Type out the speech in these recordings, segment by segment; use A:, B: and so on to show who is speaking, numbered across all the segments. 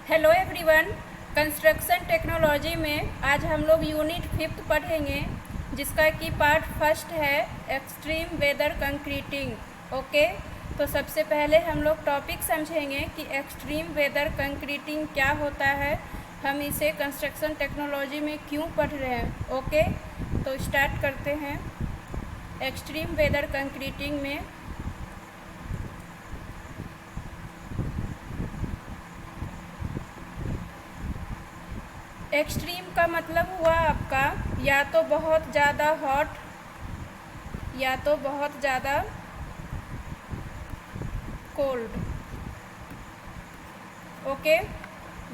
A: Hello everyone. Construction technology में आज हम लोग यूनिट 5 पढ़ेंगे, जिसका कि पार्ट फर्स्ट है एक्सट्रीम वेदर कंक्रीटिंग। ओके, तो सबसे पहले हम लोग टॉपिक समझेंगे कि एक्सट्रीम वेदर कंक्रीटिंग क्या होता है, हम इसे कंस्ट्रक्शन टेक्नोलॉजी में क्यों पढ़ रहे हैं। ओके, तो स्टार्ट करते हैं। एक्सट्रीम वेदर कंक्रीटिंग में एक्सट्रीम का मतलब हुआ आपका या तो बहुत ज़्यादा हॉट या तो बहुत ज़्यादा cold. Okay,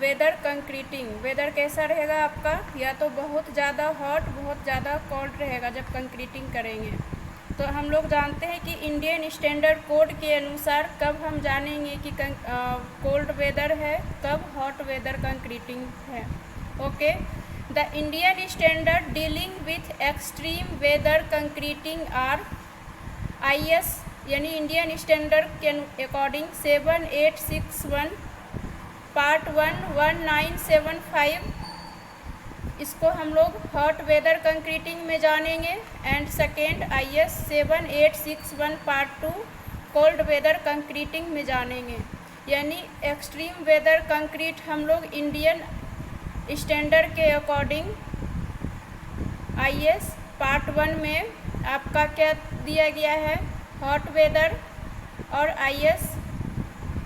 A: weather concreting, weather कैसा रहेगा आपका, या तो बहुत ज़्यादा हॉट बहुत ज़्यादा कोल्ड रहेगा जब कंक्रीटिंग करेंगे। तो हम लोग जानते हैं कि इंडियन स्टैंडर्ड कोड के अनुसार कब हम जानेंगे कि कोल्ड वेदर है, कब हॉट वेदर कंक्रीटिंग है। Okay, the Indian standard dealing with extreme weather concreting are IS यानी इंडियन स्टैंडर्ड के अकॉर्डिंग 7861 पार्ट 1 1975, इसको हम लोग हॉट वेदर कंक्रीटिंग में जानेंगे। And second IS 7861 part 2 cold weather concreting में जानेंगे। यानी एक्सट्रीम वेदर कंक्रीट हम लोग इंडियन स्टैंडर्ड के अकॉर्डिंग IS पार्ट 1 में आपका क्या दिया गया है, हॉट वेदर, और IS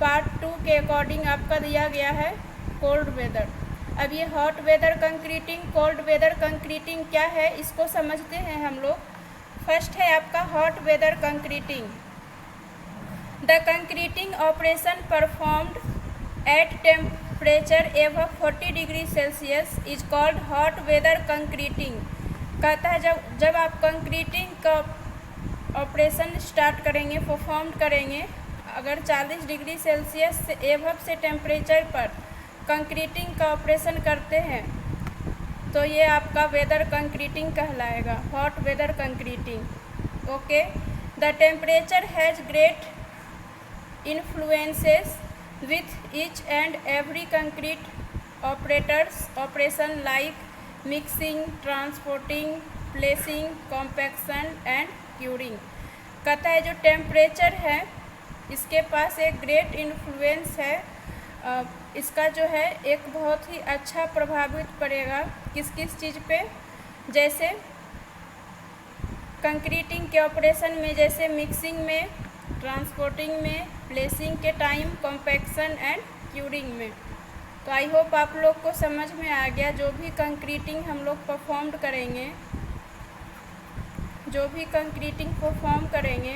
A: पार्ट 2 के अकॉर्डिंग आपका दिया गया है कोल्ड वेदर। अब ये hot weather concreting, cold weather concreting क्या है, इसको समझते हैं हम लोग। फर्स्ट है आपका hot weather concreting. The concreting operation performed at temperature above 40 degree Celsius is called hot weather concreting. कहता है जब आप कंक्रीटिंग का ऑपरेशन स्टार्ट करेंगे, परफॉर्म करेंगे, अगर 40 डिग्री सेल्सियस से एबव से टेम्परेचर पर कंक्रीटिंग का ऑपरेशन करते हैं तो ये आपका वेदर कंक्रीटिंग कहलाएगा, hot weather concreting. Okay, the temperature has great influences with each and every concrete operation like mixing, transporting, placing, compaction and curing। कहता है जो टेम्परेचर है इसके पास एक ग्रेट इन्फ्लुएंस है, इसका जो है एक बहुत ही अच्छा प्रभावित पड़ेगा किस किस चीज़ पे, जैसे कंक्रीटिंग के ऑपरेशन में, जैसे मिक्सिंग में, ट्रांसपोर्टिंग में, प्लेसिंग के टाइम, कॉम्पैक्शन एंड क्यूरिंग में। तो आई होप आप लोग को समझ में आ गया। जो भी कंक्रीटिंग हम लोग परफॉर्म करेंगे, जो भी कंक्रीटिंग परफॉर्म करेंगे,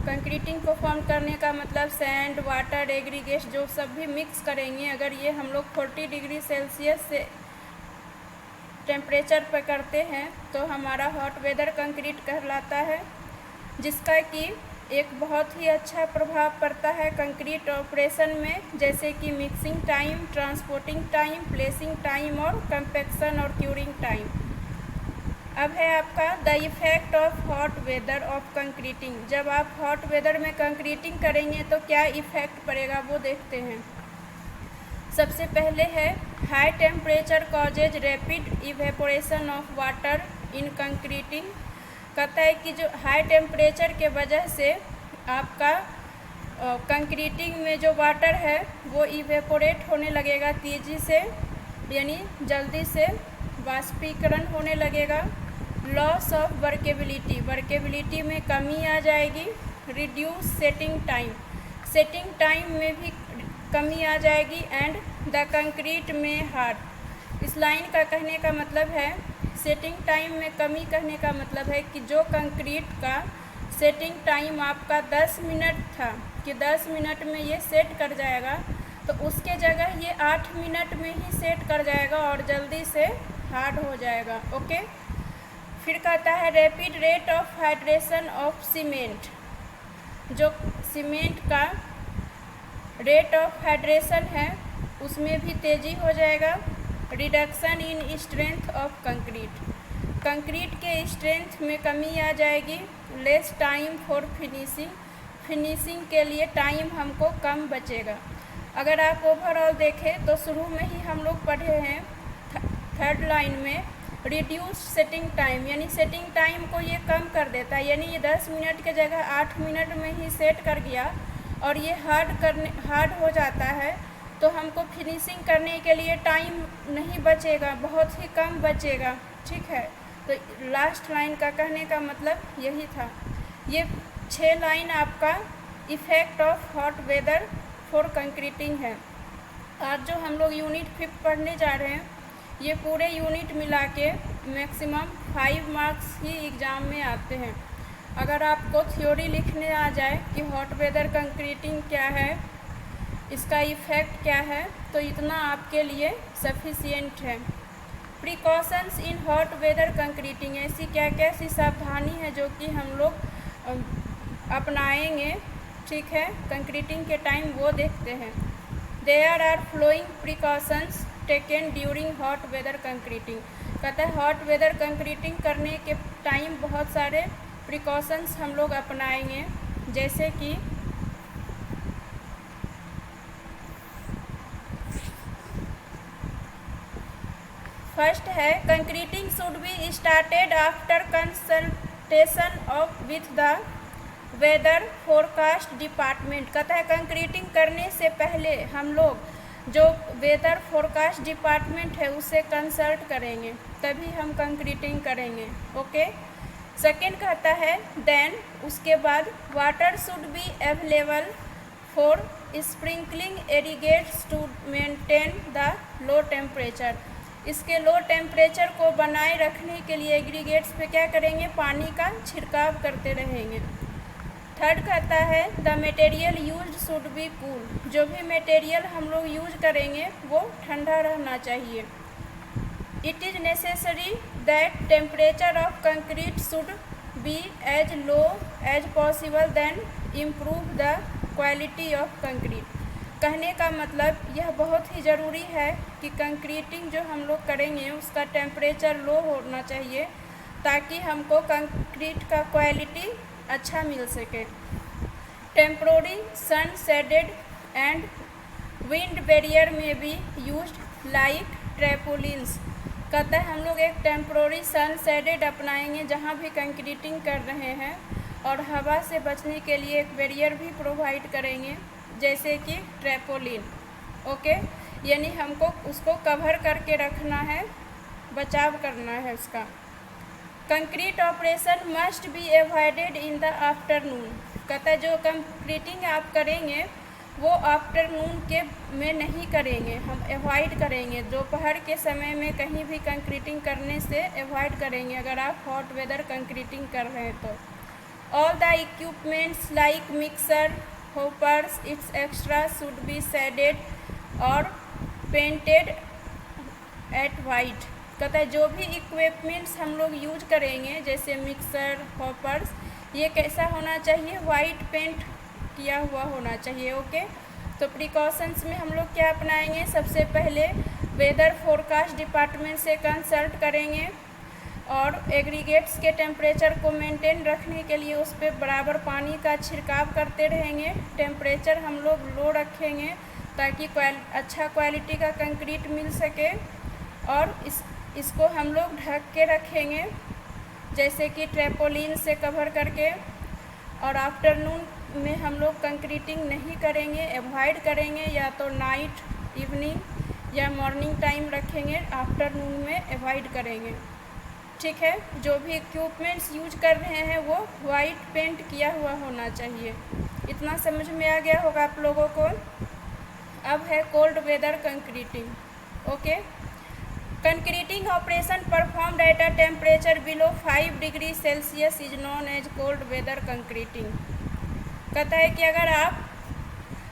A: कंक्रीटिंग परफॉर्म करने का मतलब सैंड, वाटर, एग्रीगेट्स जो सब भी मिक्स करेंगे, अगर ये हम लोग 40 डिग्री सेल्सियस से टेम्परेचर पर करते हैं तो हमारा हॉट वेदर कंक्रीट कहलाता है, जिसका कि एक बहुत ही अच्छा प्रभाव पड़ता है कंक्रीट ऑपरेशन में, जैसे कि mixing time, transporting time, placing time और कंपैक्शन और क्यूरिंग टाइम। अब है आपका the effect of hot weather of concreting. जब आप हॉट वेदर में कंक्रीटिंग करेंगे तो क्या इफ़ेक्ट पड़ेगा वो देखते हैं। सबसे पहले है high temperature causes rapid evaporation of water in concreting. कहता है कि जो हाई टेम्परेचर के वजह से आपका कंक्रीटिंग में जो वाटर है वो इवेपोरेट होने लगेगा तेज़ी से, यानी जल्दी से वाष्पीकरण होने लगेगा। लॉस ऑफ वर्केबिलिटी, वर्केबिलिटी में कमी आ जाएगी। Reduce setting time, setting time में भी कमी आ जाएगी। एंड द कंक्रीट में हार्ड, इस लाइन का कहने का मतलब है, सेटिंग टाइम में कमी कहने का मतलब है कि जो कंक्रीट का सेटिंग टाइम आपका 10 मिनट था कि 10 मिनट में ये सेट कर जाएगा, तो उसके जगह ये 8 मिनट में ही सेट कर जाएगा और जल्दी से हार्ड हो जाएगा। ओके, फिर कहता है rapid rate of hydration of cement. जो सीमेंट का रेट ऑफ हाइड्रेशन है उसमें भी तेज़ी हो जाएगा। Reduction in strength of concrete, concrete के स्ट्रेंथ में कमी आ जाएगी। Less time for finishing, finishing के लिए टाइम हमको कम बचेगा। अगर आप ओवरऑल देखें तो शुरू में ही हम लोग पढ़े हैं थर्ड लाइन में रिड्यूस सेटिंग टाइम, यानी सेटिंग टाइम को ये कम कर देता है, यानी ये 10 मिनट के जगह 8 मिनट में ही सेट कर गया और ये हार्ड हो जाता है, तो हमको फिनिशिंग करने के लिए टाइम नहीं बचेगा, बहुत ही कम बचेगा। ठीक है, तो लास्ट लाइन का कहने का मतलब यही था। ये 6 लाइन आपका effect of hot weather for concreting है। आज जो हम लोग यूनिट 5 पढ़ने जा रहे हैं, ये पूरे यूनिट मिला के मैक्सिमम 5 मार्क्स ही एग्ज़ाम में आते हैं। अगर आपको थ्योरी लिखने आ जाए कि हॉट वेदर कंक्रीटिंग क्या है, इसका इफ़ेक्ट क्या है, तो इतना आपके लिए सफिशिएंट है। Precautions in hot weather concreting, ऐसी क्या क्या सी सावधानी है जो कि हम लोग अपनाएंगे, ठीक है, कंक्रीटिंग के टाइम, वो देखते हैं। There are following precautions taken during hot weather concreting, कहता है हॉट वेदर कंक्रीटिंग करने के टाइम बहुत सारे प्रिकॉशंस हम लोग अपनाएंगे, जैसे कि फर्स्ट है concreting should be started after consultation of with the weather forecast department, कहता है कंक्रीटिंग करने से पहले हम लोग जो वेदर फोरकास्ट डिपार्टमेंट है उससे कंसल्ट करेंगे, तभी हम कंक्रीटिंग करेंगे। ओके, सेकेंड कहता है देन, उसके बाद water should be available for sprinkling irrigates to maintain the low temperature, इसके लो टेम्परेचर को बनाए रखने के लिए एग्रीगेट्स पे क्या करेंगे, पानी का छिड़काव करते रहेंगे। थर्ड कहता है the material used should be cool, जो भी मटेरियल हम लोग यूज करेंगे वो ठंडा रहना चाहिए। It is necessary that temperature of concrete should be as low as possible then improve the quality of concrete, कहने का मतलब यह बहुत ही ज़रूरी है कि कंक्रीटिंग जो हम लोग करेंगे उसका टेम्परेचर लो होना चाहिए, ताकि हमको कंक्रीट का क्वालिटी अच्छा मिल सके। Temporary sun shaded and wind barrier में भी यूज्ड लाइक ट्रैपोलिन्स, कहता है हम लोग एक टेम्पोररी सन शेडेड अपनाएंगे जहाँ भी कंक्रीटिंग कर रहे हैं, और हवा से बचने के लिए एक बैरियर भी प्रोवाइड करेंगे, जैसे कि ट्रैपोलिन। ओके, यानी हमको उसको कवर करके रखना है, बचाव करना है उसका। Concrete operation must be avoided in the afternoon, कहता है जो कंक्रीटिंग आप करेंगे वो आफ्टरनून के में नहीं करेंगे, हम एवॉइड करेंगे, दोपहर के समय में कहीं भी कंक्रीटिंग करने से एवॉइड करेंगे अगर आप हॉट वेदर कंक्रीटिंग कर रहे हैं तो। All the equipments like mixer hoppers it's extra should be shaded और पेंटेड एट वाइट, कहता है जो भी इक्विपमेंट्स हम लोग यूज करेंगे जैसे मिक्सर हॉपर्स, ये कैसा होना चाहिए, वाइट पेंट किया हुआ होना चाहिए। ओके, तो प्रिकॉशंस में हम लोग क्या अपनाएंगे, सबसे पहले वेदर फोरकास्ट डिपार्टमेंट से कंसल्ट करेंगे और एग्रीगेट्स के टेम्परेचर को मेंटेन रखने के लिए उस पर बराबर पानी का छिड़काव करते रहेंगे। टेम्परेचर हम लोग लो रखेंगे ताकि अच्छा क्वालिटी का कंक्रीट मिल सके, और इसको हम लोग ढक के रखेंगे जैसे कि ट्रैपोलिन से कवर करके। और आफ्टरनून में हम लोग कंक्रीटिंग नहीं करेंगे, एवॉइड करेंगे, या तो नाइट इवनिंग या मॉर्निंग टाइम रखेंगे, आफ्टरनून में एवॉइड करेंगे। ठीक है, जो भी इक्विपमेंट्स यूज कर रहे हैं वो वाइट पेंट किया हुआ होना चाहिए। इतना समझ में आ गया होगा आप लोगों को। अब है cold weather concreting. Okay, concreting operation performed at a temperature below 5 degree Celsius is known as cold weather concreting, कहता है कि अगर आप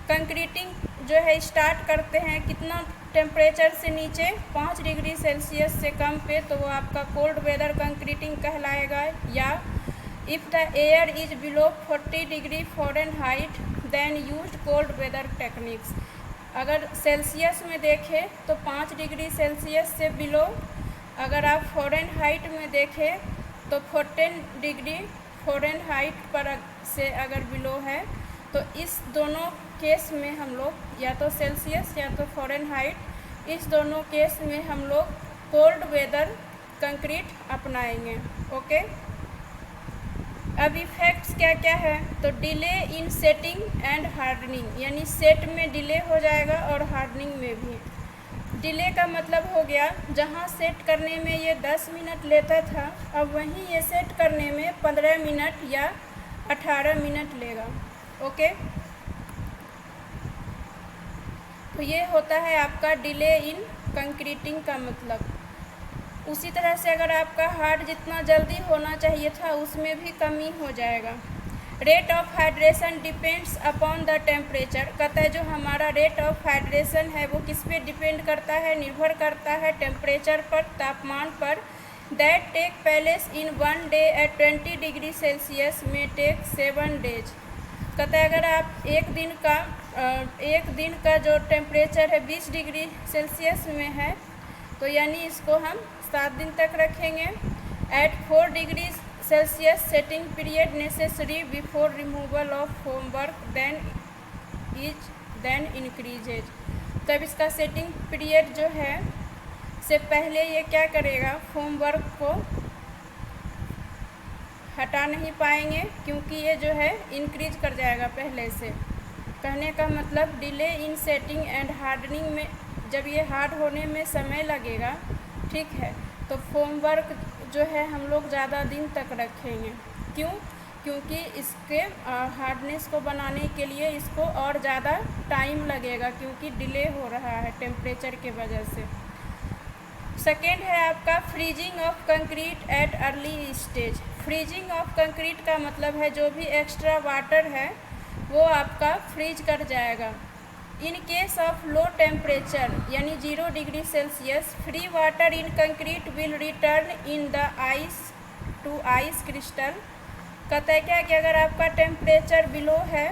A: कंक्रीटिंग जो है स्टार्ट करते हैं कितना टेम्परेचर से नीचे 5 डिग्री सेल्सियस से कम पे, तो वो आपका कोल्ड वेदर कंक्रीटिंग कहलाएगा। या if the air is below 40 degree Fahrenheit then used cold weather techniques, अगर सेल्सियस में देखें तो 5 डिग्री सेल्सियस से बिलो, अगर आप फ़ारेनहाइट में देखें तो 14 डिग्री फ़ारेनहाइट पर से अगर बिलो है तो इस दोनों केस में हम लोग या तो सेल्सियस या तो फ़ारेनहाइट, इस दोनों केस में हम लोग कोल्ड वेदर कंक्रीट अपनाएंगे। ओके, अब इफ़ेक्ट्स क्या क्या है, तो delay in setting and hardening, यानी सेट में डिले हो जाएगा और हार्डनिंग में भी। डिले का मतलब हो गया जहाँ सेट करने में ये 10 मिनट लेता था, अब वहीं ये सेट करने में 15 मिनट या 18 मिनट लेगा। ओके, तो ये होता है आपका डिले इन कंक्रीटिंग का मतलब। उसी तरह से अगर आपका हार्ड जितना जल्दी होना चाहिए था उसमें भी कमी हो जाएगा। Rate of hydration depends upon the temperature, कहता है जो हमारा रेट ऑफ हाइड्रेशन है वो किस पे डिपेंड करता है, निर्भर करता है टेम्परेचर पर, तापमान पर। That take place in 1 day at 20 degree Celsius में टेक 7 डेज। कहता है अगर आप एक दिन का जो टेम्परेचर है 20 डिग्री सेल्सियस में है तो यानी इसको हम 7 दिन तक रखेंगे। At 4 degree Celsius setting period necessary before removal of formwork then increases. तब इसका सेटिंग पीरियड जो है से पहले ये क्या करेगा, फोमवर्क को हटा नहीं पाएंगे क्योंकि ये जो है इंक्रीज कर जाएगा पहले से। कहने का मतलब delay in setting and hardening में जब ये हार्ड होने में समय लगेगा, ठीक है, तो फोमवर्क जो है हम लोग ज़्यादा दिन तक रखेंगे। क्यों? क्योंकि इसके हार्डनेस को बनाने के लिए इसको और ज़्यादा टाइम लगेगा क्योंकि डिले हो रहा है टेम्परेचर के वजह से। सेकेंड है आपका freezing of concrete at early stage. Freezing of concrete का मतलब है जो भी एक्स्ट्रा वाटर है वो आपका फ्रीज कर जाएगा। In case of low temperature यानी 0 degree Celsius, free water in concrete will return in the ice to ice crystal. कहता है क्या कि अगर आपका टेम्परेचर बिलो है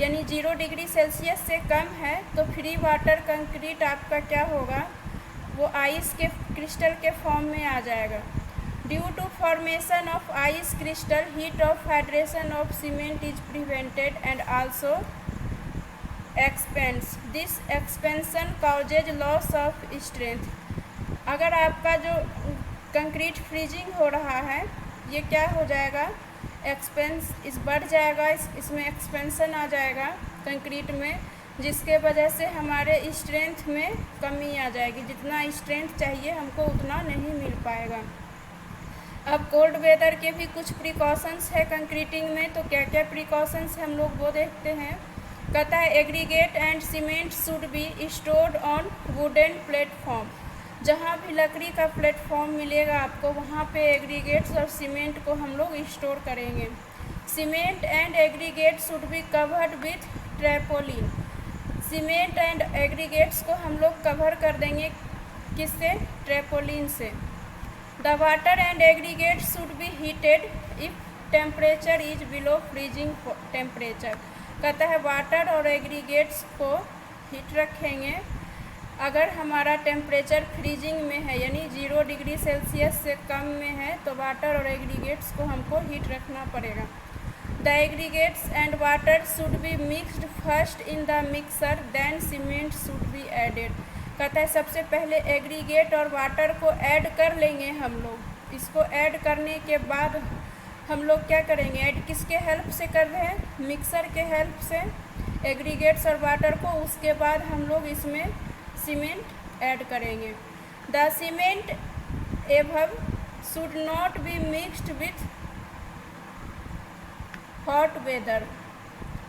A: यानी 0 डिग्री सेल्सियस से कम है तो फ्री वाटर कंक्रीट आपका क्या होगा, वो आइस के क्रिस्टल के फॉर्म में आ जाएगा। Due to formation of ice crystal, heat of hydration of cement is prevented and also expands. This expansion causes loss of strength. अगर आपका जो कंक्रीट फ्रीजिंग हो रहा है ये क्या हो जाएगा, एक्सपेंस इस बढ़ जाएगा, इसमें एक्सपेंशन आ जाएगा कंक्रीट में, जिसके वजह से हमारे स्ट्रेंथ में कमी आ जाएगी। जितना स्ट्रेंथ चाहिए हमको उतना नहीं मिल पाएगा। अब कोल्ड वेदर के भी कुछ प्रिकॉशंस है कंक्रीटिंग में, तो क्या क्या प्रिकॉशंस हम लोग वो देखते हैं। कहता है aggregate and cement should be stored on wooden platform. जहाँ भी लकड़ी का प्लेटफॉर्म मिलेगा आपको वहाँ पे एग्रीगेट्स और सीमेंट को हम लोग स्टोर करेंगे। Cement and aggregate should be covered with tarpaulin. Cement and aggregates को हम लोग कवर कर देंगे किससे, ट्रैपोलिन से। The water and aggregate should be heated if temperature is below freezing temperature. कहता है वाटर और एग्रीगेट्स को हीट रखेंगे अगर हमारा टेम्परेचर फ्रीजिंग में है यानी 0 डिग्री सेल्सियस से कम में है तो वाटर और एग्रीगेट्स को हमको हीट रखना पड़ेगा। The aggregates and water should be mixed first in the mixer then cement should be added. कहता है सबसे पहले एग्रीगेट और वाटर को ऐड कर लेंगे हम लोग। इसको ऐड करने के बाद हम लोग क्या करेंगे, ऐड किसके हेल्प से कर रहे हैं, मिक्सर के हेल्प से एग्रीगेट्स और वाटर को। उसके बाद हम लोग इसमें सीमेंट ऐड करेंगे। The cement above should not be mixed with hot weather.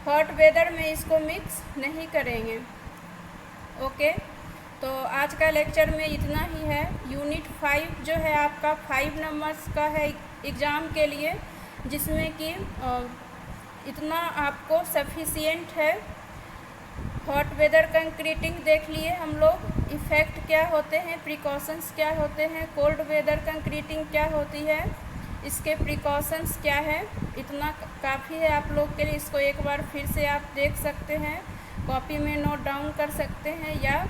A: Hot weather में इसको मिक्स नहीं करेंगे। ओके, तो आज का लेक्चर में इतना ही है। यूनिट 5 जो है आपका 5 नंबर्स का है एग्ज़ाम के लिए, जिसमें कि इतना आपको सफिशिएंट है। हॉट वेदर कंक्रीटिंग देख लिए हम लोग, इफ़ेक्ट क्या होते हैं, प्रिकॉशंस क्या होते हैं, कोल्ड वेदर कंक्रीटिंग क्या होती है, इसके प्रिकॉशंस क्या है, इतना काफ़ी है आप लोग के लिए। इसको एक बार फिर से आप देख सकते हैं, कॉपी में नोट डाउन कर सकते हैं या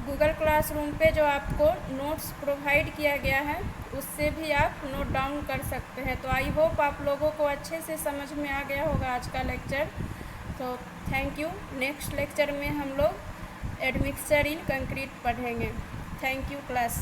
A: गूगल क्लासरूम पे जो आपको नोट्स प्रोवाइड किया गया है उससे भी आप नोट डाउन कर सकते हैं। तो आई होप आप लोगों को अच्छे से समझ में आ गया होगा आज का लेक्चर। तो थैंक यू। नेक्स्ट लेक्चर में हम लोग एडमिक्सचर इन कंक्रीट पढ़ेंगे। Thank you class.